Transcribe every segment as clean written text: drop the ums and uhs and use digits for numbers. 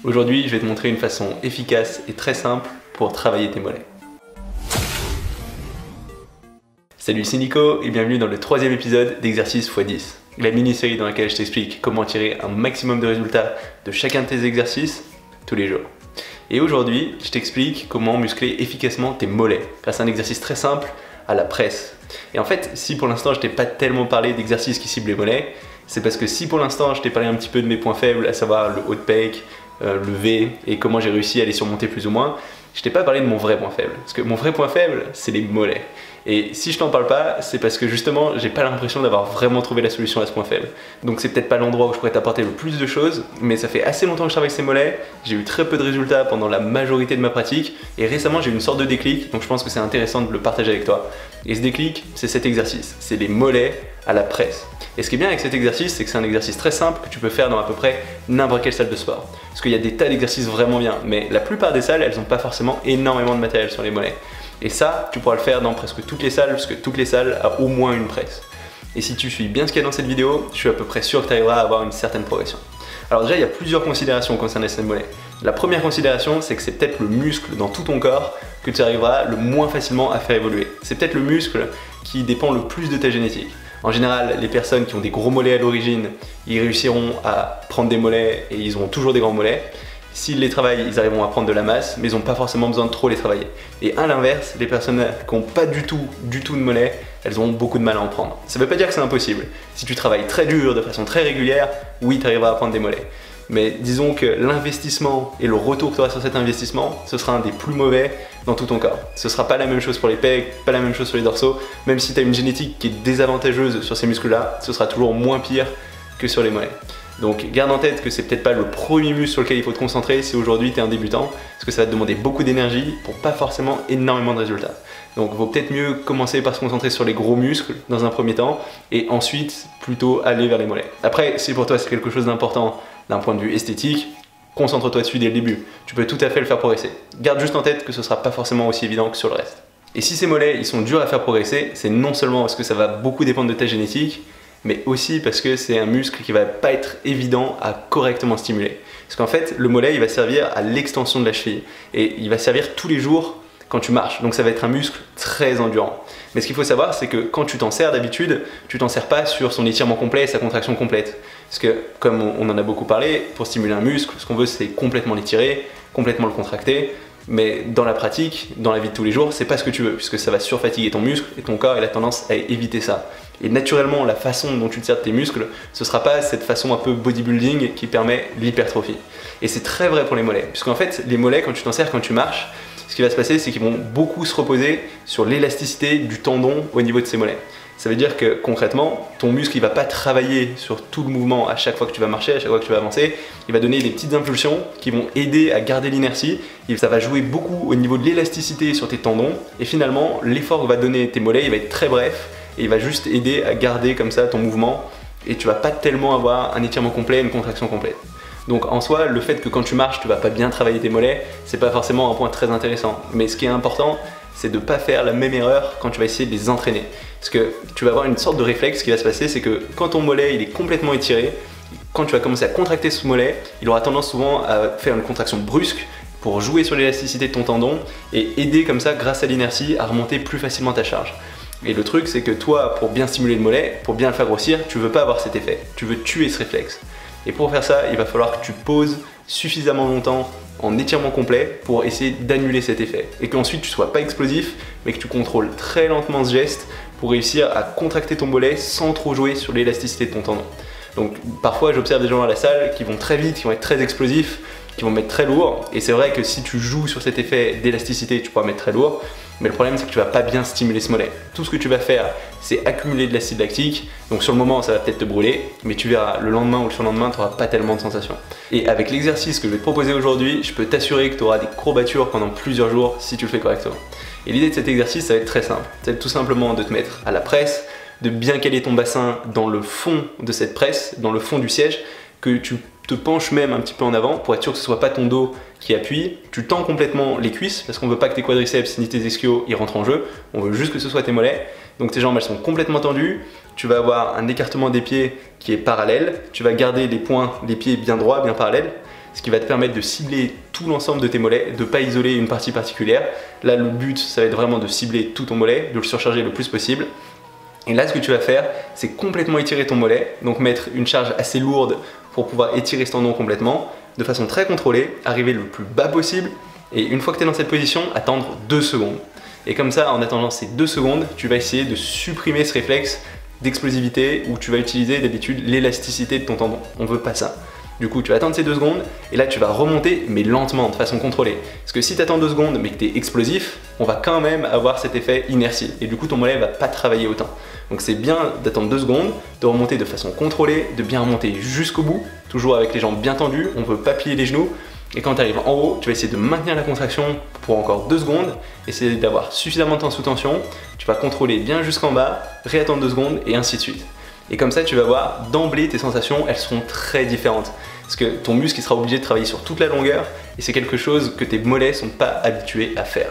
Aujourd'hui, je vais te montrer une façon efficace et très simple pour travailler tes mollets. Salut, c'est Nico et bienvenue dans le troisième épisode d'Exercice x10, la mini-série dans laquelle je t'explique comment tirer un maximum de résultats de chacun de tes exercices tous les jours. Et aujourd'hui, je t'explique comment muscler efficacement tes mollets grâce à un exercice très simple, à la presse. Et en fait, si pour l'instant je t'ai pas tellement parlé d'exercices qui ciblent les mollets, c'est parce que si pour l'instant je t'ai parlé un petit peu de mes points faibles, à savoir le haut de pec, le V et comment j'ai réussi à les surmonter plus ou moins, je t'ai pas parlé de mon vrai point faible. Parce que mon vrai point faible, c'est les mollets. Et si je t'en parle pas, c'est parce que justement, j'ai pas l'impression d'avoir vraiment trouvé la solution à ce point faible. Donc c'est peut-être pas l'endroit où je pourrais t'apporter le plus de choses, mais ça fait assez longtemps que je travaille ces mollets, j'ai eu très peu de résultats pendant la majorité de ma pratique, et récemment j'ai eu une sorte de déclic, donc je pense que c'est intéressant de le partager avec toi. Et ce déclic, c'est cet exercice, c'est les mollets à la presse. Et ce qui est bien avec cet exercice, c'est que c'est un exercice très simple que tu peux faire dans à peu près n'importe quelle salle de sport. Parce qu'il y a des tas d'exercices vraiment bien, mais la plupart des salles, elles n'ont pas forcément énormément de matériel sur les mollets. Et ça, tu pourras le faire dans presque toutes les salles, parce que toutes les salles ont au moins une presse. Et si tu suis bien ce qu'il y a dans cette vidéo, je suis à peu près sûr que tu arriveras à avoir une certaine progression. Alors déjà, il y a plusieurs considérations concernant ces mollets. La première considération, c'est que c'est peut-être le muscle dans tout ton corps que tu arriveras le moins facilement à faire évoluer. C'est peut-être le muscle qui dépend le plus de ta génétique. En général, les personnes qui ont des gros mollets à l'origine, ils réussiront à prendre des mollets et ils auront toujours des grands mollets. S'ils les travaillent, ils arriveront à prendre de la masse, mais ils n'ont pas forcément besoin de trop les travailler. Et à l'inverse, les personnes qui n'ont pas du tout de mollets, elles auront beaucoup de mal à en prendre. Ça ne veut pas dire que c'est impossible. Si tu travailles très dur, de façon très régulière, oui, tu arriveras à prendre des mollets. Mais disons que l'investissement et le retour que tu auras sur cet investissement, ce sera un des plus mauvais dans tout ton corps. Ce ne sera pas la même chose pour les pecs, pas la même chose sur les dorsaux. Même si tu as une génétique qui est désavantageuse sur ces muscles-là, ce sera toujours moins pire que sur les mollets. Donc garde en tête que c'est peut-être pas le premier muscle sur lequel il faut te concentrer si aujourd'hui tu es un débutant, parce que ça va te demander beaucoup d'énergie pour pas forcément énormément de résultats. Donc il vaut peut-être mieux commencer par se concentrer sur les gros muscles dans un premier temps, et ensuite plutôt aller vers les mollets. Après, si pour toi c'est quelque chose d'important d'un point de vue esthétique, concentre-toi dessus dès le début. Tu peux tout à fait le faire progresser. Garde juste en tête que ce sera pas forcément aussi évident que sur le reste. Et si ces mollets ils sont durs à faire progresser, c'est non seulement parce que ça va beaucoup dépendre de ta génétique, mais aussi parce que c'est un muscle qui va pas être évident à correctement stimuler. Parce qu'en fait, le mollet, il va servir à l'extension de la cheville et il va servir tous les jours quand tu marches. Donc ça va être un muscle très endurant. Mais ce qu'il faut savoir, c'est que quand tu t'en sers d'habitude, tu t'en sers pas sur son étirement complet et sa contraction complète. Parce que, comme on en a beaucoup parlé, pour stimuler un muscle, ce qu'on veut, c'est complètement l'étirer, complètement le contracter. Mais dans la pratique, dans la vie de tous les jours, c'est pas ce que tu veux, puisque ça va surfatiguer ton muscle et ton corps il a tendance à éviter ça. Et naturellement, la façon dont tu te sers de tes muscles, ce sera pas cette façon un peu bodybuilding qui permet l'hypertrophie. Et c'est très vrai pour les mollets, puisqu'en fait, les mollets, quand tu t'en sers, quand tu marches, ce qui va se passer, c'est qu'ils vont beaucoup se reposer sur l'élasticité du tendon au niveau de ces mollets. Ça veut dire que concrètement, ton muscle il va pas travailler sur tout le mouvement à chaque fois que tu vas marcher, à chaque fois que tu vas avancer. Il va donner des petites impulsions qui vont aider à garder l'inertie. Et ça va jouer beaucoup au niveau de l'élasticité sur tes tendons. Et finalement, l'effort que va donner tes mollets, il va être très bref et il va juste aider à garder comme ça ton mouvement. Et tu vas pas tellement avoir un étirement complet, une contraction complète. Donc en soi, le fait que quand tu marches, tu vas pas bien travailler tes mollets, c'est pas forcément un point très intéressant. Mais ce qui est important, c'est de ne pas faire la même erreur quand tu vas essayer de les entraîner. Parce que tu vas avoir une sorte de réflexe qui va se passer, c'est que quand ton mollet il est complètement étiré, quand tu vas commencer à contracter ce mollet, il aura tendance souvent à faire une contraction brusque pour jouer sur l'élasticité de ton tendon et aider comme ça, grâce à l'inertie, à remonter plus facilement ta charge. Et le truc, c'est que toi, pour bien stimuler le mollet, pour bien le faire grossir, tu veux pas avoir cet effet, tu veux tuer ce réflexe. Et pour faire ça, il va falloir que tu poses suffisamment longtemps en étirement complet pour essayer d'annuler cet effet. Et qu'ensuite tu sois pas explosif, mais que tu contrôles très lentement ce geste pour réussir à contracter ton mollet sans trop jouer sur l'élasticité de ton tendon. Donc parfois j'observe des gens à la salle qui vont très vite, qui vont être très explosifs, qui vont mettre très lourd. Et c'est vrai que si tu joues sur cet effet d'élasticité, tu pourras mettre très lourd. Mais le problème, c'est que tu vas pas bien stimuler ce mollet. Tout ce que tu vas faire, c'est accumuler de l'acide lactique. Donc sur le moment, ça va peut-être te brûler, mais tu verras, le lendemain ou le surlendemain, tu n'auras pas tellement de sensations. Et avec l'exercice que je vais te proposer aujourd'hui, je peux t'assurer que tu auras des courbatures pendant plusieurs jours si tu le fais correctement. Et l'idée de cet exercice, ça va être très simple. C'est tout simplement de te mettre à la presse, de bien caler ton bassin dans le fond de cette presse, dans le fond du siège, que tu te penches même un petit peu en avant pour être sûr que ce soit pas ton dos qui appuie. Tu tends complètement les cuisses parce qu'on veut pas que tes quadriceps ni tes ischios y rentrent en jeu. On veut juste que ce soit tes mollets. Donc tes jambes elles sont complètement tendues. Tu vas avoir un écartement des pieds qui est parallèle. Tu vas garder les points des pieds bien droits, bien parallèles. Ce ce qui va te permettre de cibler tout l'ensemble de tes mollets, de ne pas isoler une partie particulière. Là, le but, ça va être vraiment de cibler tout ton mollet, de le surcharger le plus possible. Et là, ce que tu vas faire, c'est complètement étirer ton mollet, donc mettre une charge assez lourde pour pouvoir étirer ce tendon complètement, de façon très contrôlée, arriver le plus bas possible, et une fois que tu es dans cette position, attendre 2 secondes. Et comme ça, en attendant ces 2 secondes, tu vas essayer de supprimer ce réflexe d'explosivité où tu vas utiliser d'habitude l'élasticité de ton tendon. On veut pas ça. Du coup, tu vas attendre ces 2 secondes et là, tu vas remonter, mais lentement, de façon contrôlée. Parce que si tu attends 2 secondes mais que tu es explosif, on va quand même avoir cet effet inertie. Et du coup, ton mollet va pas travailler autant. Donc c'est bien d'attendre 2 secondes, de remonter de façon contrôlée, de bien remonter jusqu'au bout, toujours avec les jambes bien tendues, on ne veut pas plier les genoux. Et quand tu arrives en haut, tu vas essayer de maintenir la contraction pour encore 2 secondes, essayer d'avoir suffisamment de temps sous tension, tu vas contrôler bien jusqu'en bas, réattendre 2 secondes et ainsi de suite. Et comme ça, tu vas voir d'emblée tes sensations, elles seront très différentes. Parce que ton muscle il sera obligé de travailler sur toute la longueur et c'est quelque chose que tes mollets ne sont pas habitués à faire.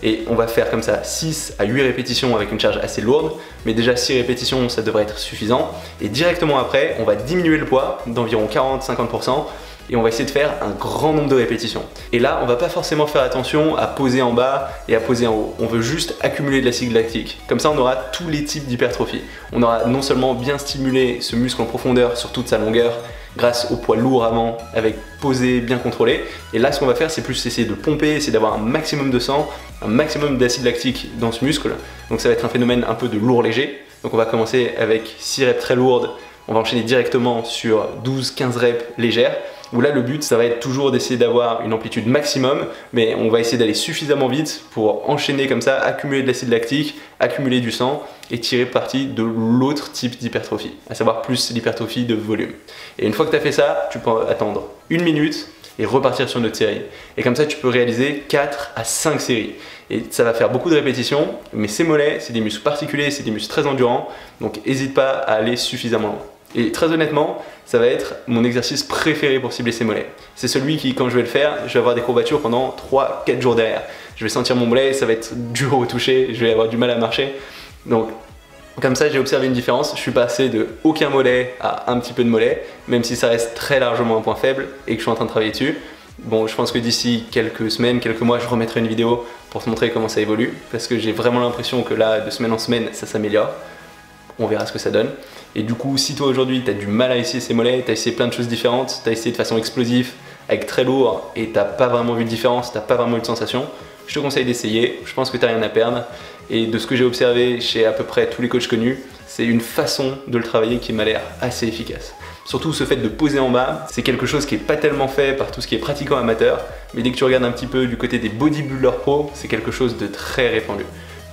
Et on va faire comme ça 6 à 8 répétitions avec une charge assez lourde, mais déjà 6 répétitions ça devrait être suffisant. Et directement après, on va diminuer le poids d'environ 40-50% et on va essayer de faire un grand nombre de répétitions. Et là, on va pas forcément faire attention à poser en bas et à poser en haut. On veut juste accumuler de l'acide lactique. Comme ça, on aura tous les types d'hypertrophie. On aura non seulement bien stimulé ce muscle en profondeur sur toute sa longueur, grâce au poids lourd avant, avec posé, bien contrôlé. Et là, ce qu'on va faire, c'est plus essayer de pomper, essayer d'avoir un maximum de sang, un maximum d'acide lactique dans ce muscle. Donc ça va être un phénomène un peu de lourd-léger. Donc on va commencer avec 6 reps très lourdes. On va enchaîner directement sur 12-15 reps légères. Où là, le but, ça va être toujours d'essayer d'avoir une amplitude maximum, mais on va essayer d'aller suffisamment vite pour enchaîner comme ça, accumuler de l'acide lactique, accumuler du sang et tirer parti de l'autre type d'hypertrophie, à savoir plus l'hypertrophie de volume. Et une fois que tu as fait ça, tu peux attendre 1 minute et repartir sur une autre série. Et comme ça, tu peux réaliser 4 à 5 séries. Et ça va faire beaucoup de répétitions, mais ces mollets, c'est des muscles particuliers, c'est des muscles très endurants, donc n'hésite pas à aller suffisamment loin. Et très honnêtement, ça va être mon exercice préféré pour cibler ces mollets. C'est celui qui, quand je vais le faire, je vais avoir des courbatures pendant 3-4 jours derrière. Je vais sentir mon mollet, ça va être dur au toucher, je vais avoir du mal à marcher. Donc, comme ça, j'ai observé une différence. Je suis passé de aucun mollet à un petit peu de mollet, même si ça reste très largement un point faible et que je suis en train de travailler dessus. Bon, je pense que d'ici quelques semaines, quelques mois, je remettrai une vidéo pour te montrer comment ça évolue, parce que j'ai vraiment l'impression que là, de semaine en semaine, ça s'améliore. On verra ce que ça donne. Et du coup, si toi aujourd'hui tu as du mal à essayer ces mollets, tu as essayé plein de choses différentes, tu as essayé de façon explosive, avec très lourd, et tu n'as pas vraiment vu de différence, tu n'as pas vraiment eu de sensation, je te conseille d'essayer. Je pense que tu n'as rien à perdre. Et de ce que j'ai observé chez à peu près tous les coachs connus, c'est une façon de le travailler qui m'a l'air assez efficace. Surtout ce fait de poser en bas, c'est quelque chose qui n'est pas tellement fait par tout ce qui est pratiquant amateur, mais dès que tu regardes un petit peu du côté des bodybuilders pro, c'est quelque chose de très répandu.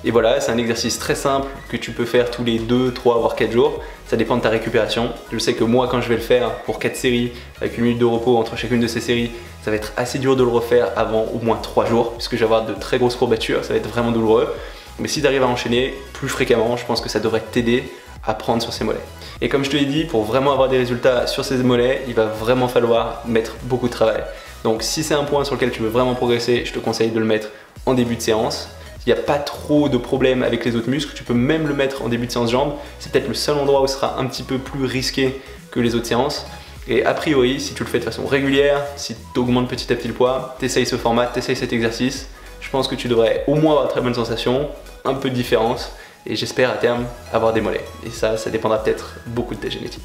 Et voilà, c'est un exercice très simple que tu peux faire tous les 2, 3 voire 4 jours. Ça dépend de ta récupération. Je sais que moi, quand je vais le faire pour 4 séries, avec 1 minute de repos entre chacune de ces séries, ça va être assez dur de le refaire avant au moins 3 jours, puisque je vais avoir de très grosses courbatures, ça va être vraiment douloureux. Mais si tu arrives à enchaîner plus fréquemment, je pense que ça devrait t'aider à prendre sur ces mollets. Et comme je te l'ai dit, pour vraiment avoir des résultats sur ces mollets, il va vraiment falloir mettre beaucoup de travail. Donc si c'est un point sur lequel tu veux vraiment progresser, je te conseille de le mettre en début de séance. Il n'y a pas trop de problème avec les autres muscles, tu peux même le mettre en début de séance jambes. C'est peut-être le seul endroit où ce sera un petit peu plus risqué que les autres séances. Et a priori, si tu le fais de façon régulière, si tu augmentes petit à petit le poids, tu essayes ce format, tu essayes cet exercice, je pense que tu devrais au moins avoir de très bonnes sensations, un peu de différence, et j'espère à terme avoir des mollets. Et ça dépendra peut-être beaucoup de ta génétique.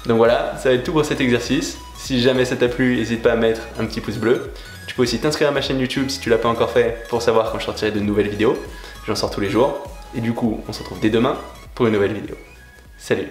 Donc voilà, ça va être tout pour cet exercice. Si jamais ça t'a plu, n'hésite pas à mettre un petit pouce bleu. Tu peux aussi t'inscrire à ma chaîne YouTube si tu l'as pas encore fait pour savoir quand je sortirai de nouvelles vidéos. J'en sors tous les jours. Et du coup, on se retrouve dès demain pour une nouvelle vidéo. Salut!